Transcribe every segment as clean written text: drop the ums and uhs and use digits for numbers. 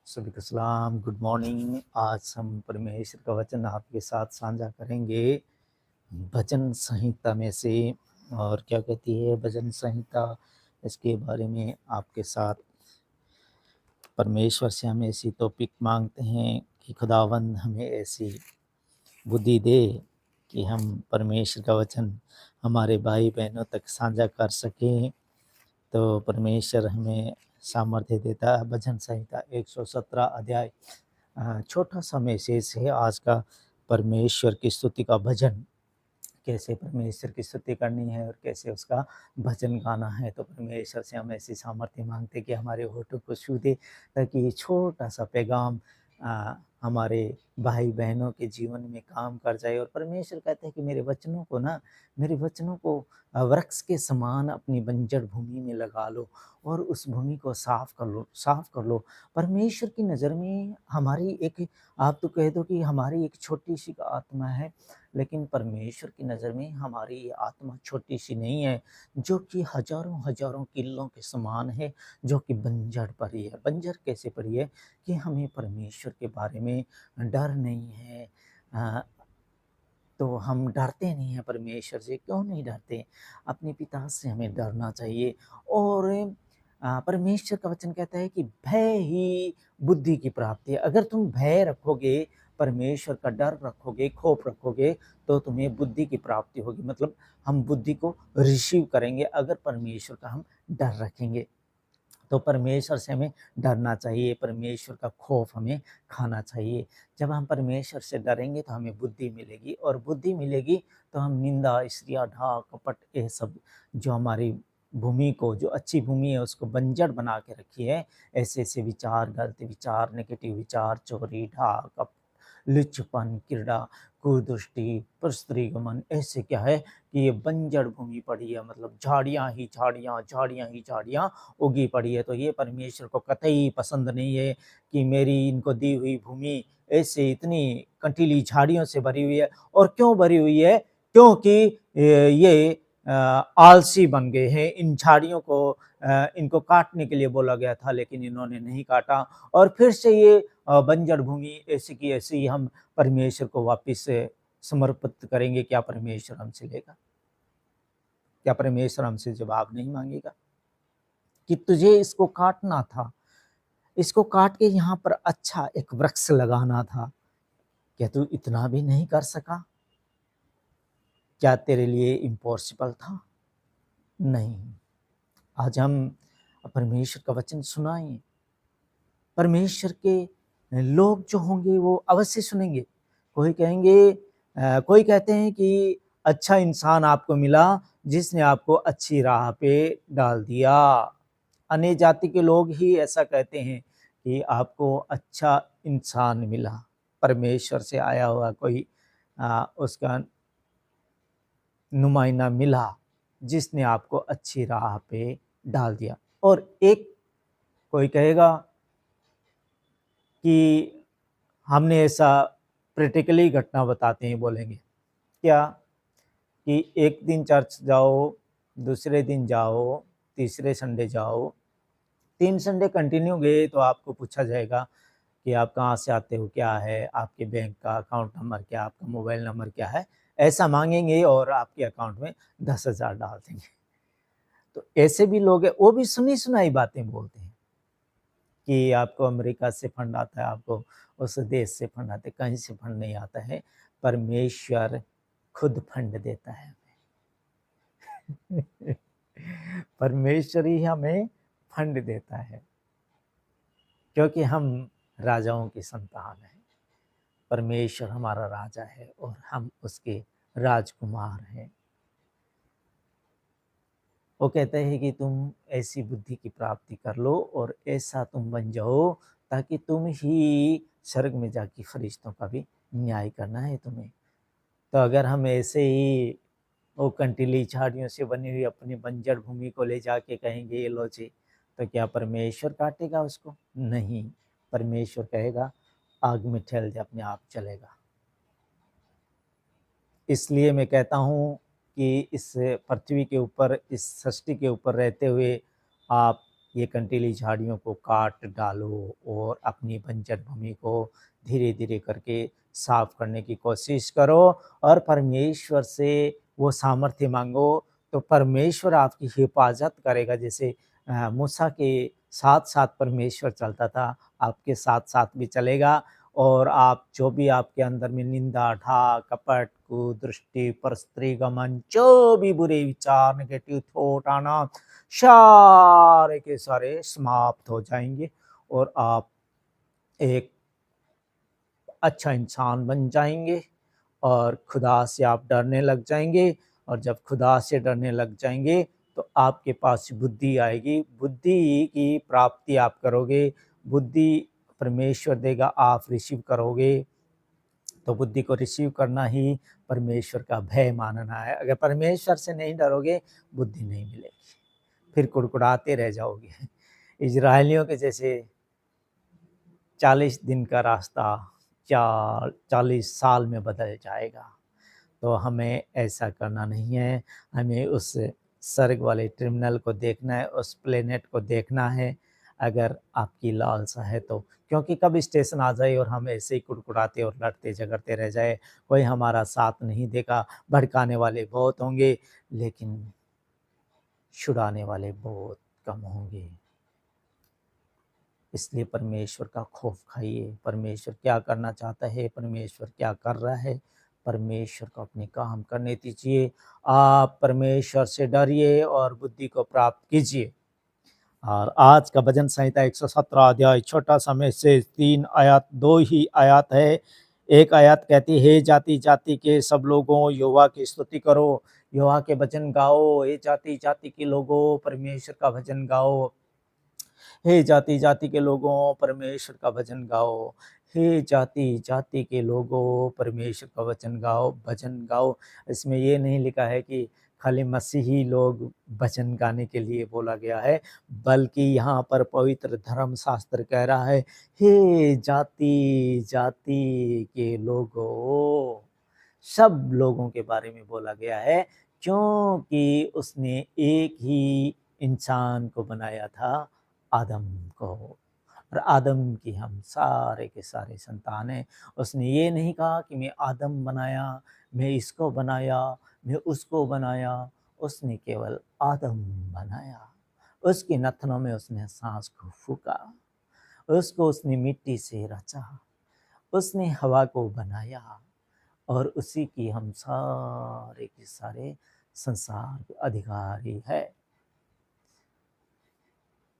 सभी को सलाम, गुड मॉर्निंग। आज हम परमेश्वर का वचन आपके साथ साझा करेंगे भजन संहिता में से। और क्या कहती है भजन संहिता, इसके बारे में आपके साथ परमेश्वर से हम ऐसी टॉपिक मांगते हैं कि खुदावंद हमें ऐसी बुद्धि दे कि हम परमेश्वर का वचन हमारे भाई बहनों तक साझा कर सकें। तो परमेश्वर हमें सामर्थ्य देता है। भजन संहिता 117 अध्याय छोटा सा मैसेज है आज का। परमेश्वर की स्तुति का भजन, कैसे परमेश्वर की स्तुति करनी है और कैसे उसका भजन गाना है। तो परमेश्वर से हम ऐसी सामर्थ्य मांगते कि हमारे होठों को छू दे, ताकि ये छोटा सा पैगाम हमारे भाई बहनों के जीवन में काम कर जाए। और परमेश्वर कहते हैं कि मेरे वचनों को वृक्ष के समान अपनी बंजर भूमि में लगा लो और उस भूमि को साफ कर लो। परमेश्वर की नज़र में हमारी एक, आप तो कह दो कि हमारी एक छोटी सी आत्मा है, लेकिन परमेश्वर की नज़र में हमारी ये आत्मा छोटी सी नहीं है, जो कि हजारों हजारों किलों के समान है, जो कि बंजर पड़ी है। बंजर कैसे पड़ी है कि हमें परमेश्वर के बारे में डर नहीं है। तो हम डरते नहीं हैं परमेश्वर से। क्यों नहीं डरते? अपने पिता से हमें डरना चाहिए। और परमेश्वर का वचन कहता है कि भय ही बुद्धि की प्राप्ति है। अगर तुम भय रखोगे, परमेश्वर का डर रखोगे, खौफ रखोगे, तो तुम्हें बुद्धि की प्राप्ति होगी। मतलब हम बुद्धि को रिसीव करेंगे अगर परमेश्वर का हम डर रखेंगे। तो परमेश्वर से हमें डरना चाहिए, परमेश्वर का खौफ हमें खाना चाहिए। जब हम परमेश्वर से डरेंगे तो हमें बुद्धि मिलेगी, और बुद्धि मिलेगी तो हम निंदा, ईर्ष्या, ढाक, कपट, ये सब जो हमारी भूमि को, जो अच्छी भूमि है, उसको बंजर बना के रखी है, ऐसे ऐसे विचार, गलत विचार, नेगेटिव विचार, चोरी, ढाक, कपट, लुच्चपन, क्रीड़ा, कुदृष्टि, परस्त्रीगमन, ऐसे क्या है कि ये बंजर भूमि पड़ी है। मतलब झाड़ियाँ ही झाड़ियाँ, झाड़ियाँ ही झाड़ियाँ उगी पड़ी है। तो ये परमेश्वर को कतई पसंद नहीं है कि मेरी इनको दी हुई भूमि ऐसे इतनी कंटीली झाड़ियों से भरी हुई है। और क्यों भरी हुई है? क्योंकि ये आलसी बन गए हैं। इन झाड़ियों को इनको काटने के लिए बोला गया था, लेकिन इन्होंने नहीं काटा, और फिर से ये बंजर भूमि ऐसी की ऐसी ही हम परमेश्वर को वापिस से समर्पित करेंगे। क्या परमेश्वर हमसे लेगा? क्या परमेश्वर हमसे जवाब नहीं मांगेगा कि तुझे इसको काटना था, इसको काट के यहाँ पर अच्छा एक वृक्ष लगाना था? क्या तू इतना भी नहीं कर सका? क्या तेरे लिए इम्पॉसिबल था? नहीं। आज हम परमेश्वर का वचन सुनाएं। परमेश्वर के लोग जो होंगे वो अवश्य सुनेंगे। कोई कहते हैं कि अच्छा इंसान आपको मिला जिसने आपको अच्छी राह पे डाल दिया। अन्य जाति के लोग ही ऐसा कहते हैं कि आपको अच्छा इंसान मिला, परमेश्वर से आया हुआ कोई उसका नुमाइंदा मिला जिसने आपको अच्छी राह पे डाल दिया। और एक कोई कहेगा कि हमने ऐसा प्रैक्टिकली घटना बताते हैं, बोलेंगे क्या कि एक दिन चर्च जाओ, दूसरे दिन जाओ, तीसरे संडे जाओ, 3 संडे कंटिन्यू गए तो आपको पूछा जाएगा कि आप कहाँ से आते हो, क्या है आपके बैंक का अकाउंट नंबर, क्या आपका मोबाइल नंबर क्या है, ऐसा मांगेंगे और आपके अकाउंट में 10,000 डाल देंगे। तो ऐसे भी लोग हैं, वो भी सुनी सुनाई बातें बोलते हैं कि आपको अमेरिका से फंड आता है, आपको उस देश से फंड आता है। कहीं से फंड नहीं आता है, परमेश्वर खुद फंड देता है हमें। परमेश्वर ही हमें फंड देता है, क्योंकि हम राजाओं की संतान हैं। परमेश्वर हमारा राजा है और हम उसके राजकुमार हैं। वो कहते हैं कि तुम ऐसी बुद्धि की प्राप्ति कर लो और ऐसा तुम बन जाओ, ताकि तुम ही स्वर्ग में जाके फरिश्तों का भी न्याय करना है तुम्हें। तो अगर हम ऐसे ही वो कंटीली झाड़ियों से बनी हुई अपनी बंजर भूमि को ले जाके कहेंगे ये लो जी, तो क्या परमेश्वर काटेगा उसको? नहीं। परमेश्वर कहेगा आग में ठहल जा, अपने आप चलेगा। इसलिए मैं कहता हूँ कि इस पृथ्वी के ऊपर, इस सृष्टि के ऊपर रहते हुए आप ये कंटीली झाड़ियों को काट डालो और अपनी बंजर भूमि को धीरे-धीरे करके साफ करने की कोशिश करो और परमेश्वर से वो सामर्थ्य माँगो, तो परमेश्वर आपकी हिफ़ाज़त करेगा। जैसे मूसा के साथ-साथ परमेश्वर चलता था, आपके साथ-साथ भी चलेगा और आप जो भी आपके अंदर में निंदा, ढा, कपट, कुदृष्टि, परस्त्रीगमन, जो भी बुरे विचार, नेगेटिव थॉट आना, सारे के सारे समाप्त हो जाएँगे और आप एक अच्छा इंसान बन जाएँगे और खुदा से आप डरने लग जाएँगे और जब खुदा से डरने लग जाएँगे, तो आपके पास बुद्धि आएगी। बुद्धि की प्राप्ति आप करोगे, बुद्धि परमेश्वर देगा, आप रिसीव करोगे। तो बुद्धि को रिसीव करना ही परमेश्वर का भय मानना है। अगर परमेश्वर से नहीं डरोगे, बुद्धि नहीं मिलेगी, फिर कुड़कुड़ाते रह जाओगे। इज़राइलियों के जैसे 40 दिन का रास्ता 40 साल में बदल जाएगा। तो हमें ऐसा करना नहीं है, हमें उस स्वर्ग वाले टर्मिनल को देखना है, उस प्लेनेट को देखना है, अगर आपकी लालसा है तो। क्योंकि कब स्टेशन आ जाए और हम ऐसे ही कुड़कुड़ाते और लड़ते-झगड़ते रह जाएँ, कोई हमारा साथ नहीं देगा, भड़काने वाले बहुत होंगे, लेकिन छुड़ाने वाले बहुत कम होंगे। इसलिए परमेश्वर का खौफ खाइए, परमेश्वर क्या करना चाहता है, परमेश्वर क्या कर रहा है, परमेश्वर को अपने काम करने दीजिए। आप परमेश्वर से डरिए और बुद्धि को प्राप्त कीजिए। और आज का भजन संहिता 117 अध्याय छोटा-सा मैसेज 3 आयत 2 ही आयत है। एक आयत कहती है, हे जाति-जाति के सब लोगों यहोवा की स्तुति करो, यहोवा के भजन गाओ, हे जाति-जाति के लोगों परमेश्वर का भजन गाओ। हे जाति-जाति के लोगों परमेश्वर का भजन गाओ, हे जाति-जाति के लोगों परमेश्वर का भजन गाओ। इसमें ये नहीं लिखा है कि खाली मसीही लोग भजन गाने के लिए बोला गया है, बल्कि यहाँ पर पवित्र धर्मशास्त्र कह रहा है, हे जाति-जाति के लोगों, सब लोगों के बारे में बोला गया है, क्योंकि उसने एक ही इंसान को बनाया था, आदम को, और आदम की हम सारे के सारे संतान हैं। उसने ये नहीं कहा कि मैं आदम बनाया, मैं इसको बनाया, मैं उसको बनाया, उसने केवल आदम बनाया। उसके नथनों में उसने सांस को फूँका, उसको उसने मिट्टी से रचा, उसने हवा को बनाया और उसी की हम सारे के सारे संसार के अधिकारी है।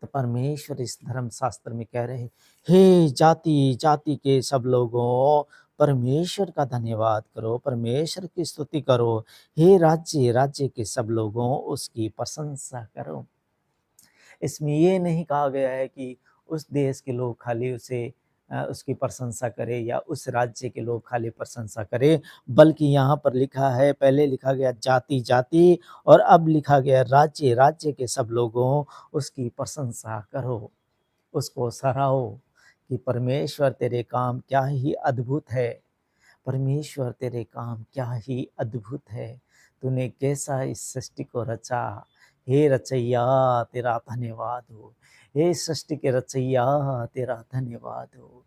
तो परमेश्वर इस धर्मशास्त्र में कह रहे हैं, हे जाति-जाति के सब लोगों परमेश्वर का धन्यवाद करो, परमेश्वर की स्तुति करो। हे राज्य-राज्य के सब लोगों उसकी प्रशंसा करो। इसमें ये नहीं कहा गया है कि उस देश के लोग खाली उसकी प्रशंसा करें या उस राज्य के लोग खाली प्रशंसा करें, बल्कि यहाँ पर लिखा है, पहले लिखा गया जाति-जाति और अब लिखा गया राज्य-राज्य के सब लोगों उसकी प्रशंसा करो, उसको सराहो कि परमेश्वर तेरे काम क्या ही अद्भुत है। परमेश्वर तेरे काम क्या ही अद्भुत है। तूने कैसा इस सृष्टि को रचा। हे रचैया तेरा धन्यवाद हो। हे सृष्टि के रचैया तेरा धन्यवाद हो।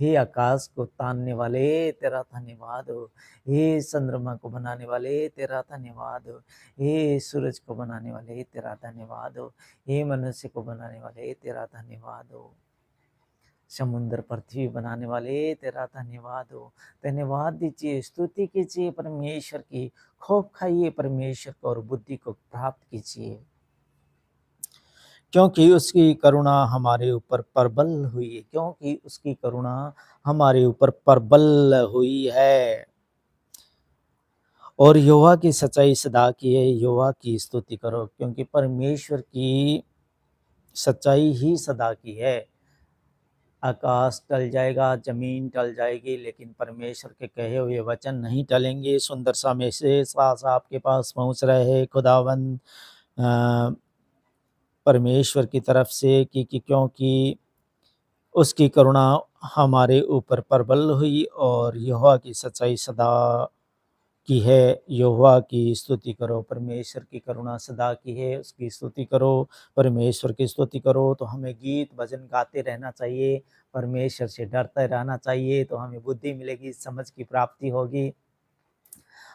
हे आकाश को तानने वाले तेरा धन्यवाद हो। हे चंद्रमा को बनाने वाले तेरा धन्यवाद हो। हे सूरज को बनाने वाले तेरा धन्यवाद हो। हे मनुष्य को बनाने वाले तेरा धन्यवाद हो। समुद्र पृथ्वी बनाने वाले तेरा धन्यवाद हो। धन्यवाद दीजिए, स्तुति कीजिए परमेश्वर की, खौफ खाइए परमेश्वर को और बुद्धि को प्राप्त कीजिए, क्योंकि उसकी करुणा हमारे ऊपर प्रबल हुई है, क्योंकि उसकी करुणा हमारे ऊपर प्रबल हुई है। और यहोवा की सच्चाई सदा की है, यहोवा की स्तुति करो, क्योंकि परमेश्वर की सच्चाई ही सदा की है। आकाश टल जाएगा, ज़मीन टल जाएगी, लेकिन परमेश्वर के कहे हुए वचन नहीं टलेंगे। सुंदर सा मैसेज आज आपके पास पहुँच रहे हैं खुदावंद परमेश्वर की तरफ से कि क्योंकि उसकी करुणा हमारे ऊपर प्रबल हुई और यहोवा की सच्चाई सदा की है, यहोवा की स्तुति करो। परमेश्वर की करुणा सदा की है, उसकी स्तुति करो, परमेश्वर की स्तुति करो। तो हमें गीत भजन गाते रहना चाहिए, परमेश्वर से डरते रहना चाहिए, तो हमें बुद्धि मिलेगी, समझ की प्राप्ति होगी।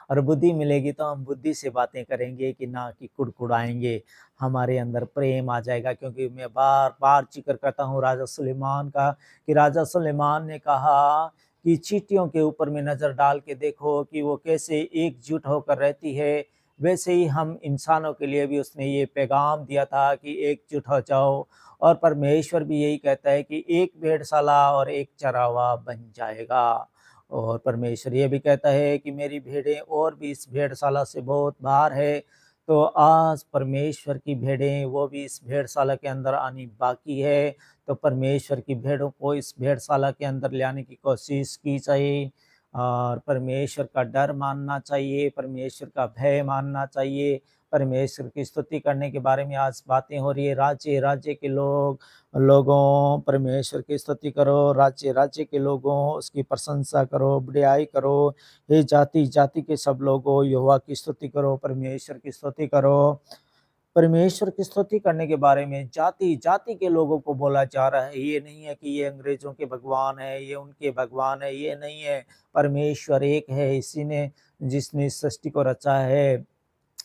और बुद्धि मिलेगी तो हम बुद्धि से बातें करेंगे कि ना कि कुड़कुड़ाएँगे। हमारे अंदर प्रेम आ जाएगा, क्योंकि मैं बार-बार ज़िक्र करता हूँ राजा सुलेमान का, कि राजा सुलेमान ने कहा कि चींटियों के ऊपर में नज़र डाल के देखो कि वो कैसे एकजुट होकर रहती है। वैसे ही हम इंसानों के लिए भी उसने ये पैगाम दिया था कि एकजुट हो जाओ, और परमेश्वर भी यही कहता है कि एक भेड़शाला और एक चरावा बन जाएगा। और परमेश्वर ये भी कहता है कि मेरी भेड़ें और भी इस भेड़शाला से बहुत बाहर है। तो आज परमेश्वर की भेड़ें वो भी इस भेड़शाला के अंदर आनी बाकी है। तो परमेश्वर की भेड़ों को इस भेड़शाला के अंदर ले आने की कोशिश की चाहिए, और परमेश्वर का डर मानना चाहिए, परमेश्वर का भय मानना चाहिए। परमेश्वर की स्तुति करने के बारे में आज बातें हो रही है। राज्य-राज्य के लोगों परमेश्वर की स्तुति करो, राज्य-राज्य के लोगों उसकी प्रशंसा करो, बड़ाई करो। हे जाति-जाति के सब लोगों यहोवा की स्तुति करो, परमेश्वर की स्तुति करो। परमेश्वर की स्तुति करने के बारे में जाति-जाति के लोगों को बोला जा रहा है। ये नहीं है कि ये अंग्रेज़ों के भगवान हैं, ये उनके भगवान हैं, ये नहीं है। परमेश्वर एक है, इसी ने जिसने इस सृष्टि को रचा है।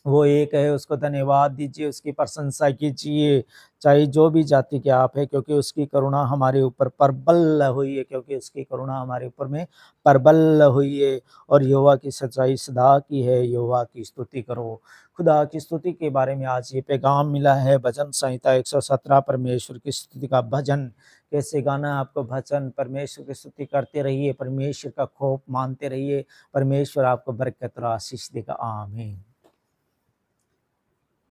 वो एक है, उसको धन्यवाद दीजिए, उसकी प्रशंसा कीजिए, चाहे जो भी जाति के आप हैं, क्योंकि उसकी करुणा हमारे ऊपर प्रबल हुई है, क्योंकि उसकी करुणा हमारे ऊपर में प्रबल हुई है। और यहोवा की सच्चाई सदा की है, यहोवा की स्तुति करो। खुदा की स्तुति के बारे में आज ये पैगाम मिला है, भजन संहिता 117 परमेश्वर की स्तुति का भजन। कैसे गाना है आपको भजन? परमेश्वर की स्तुति करते रहिए, परमेश्वर का खौफ मानते रहिए, परमेश्वर आपको बरकत और आशीष देगा। आमीन।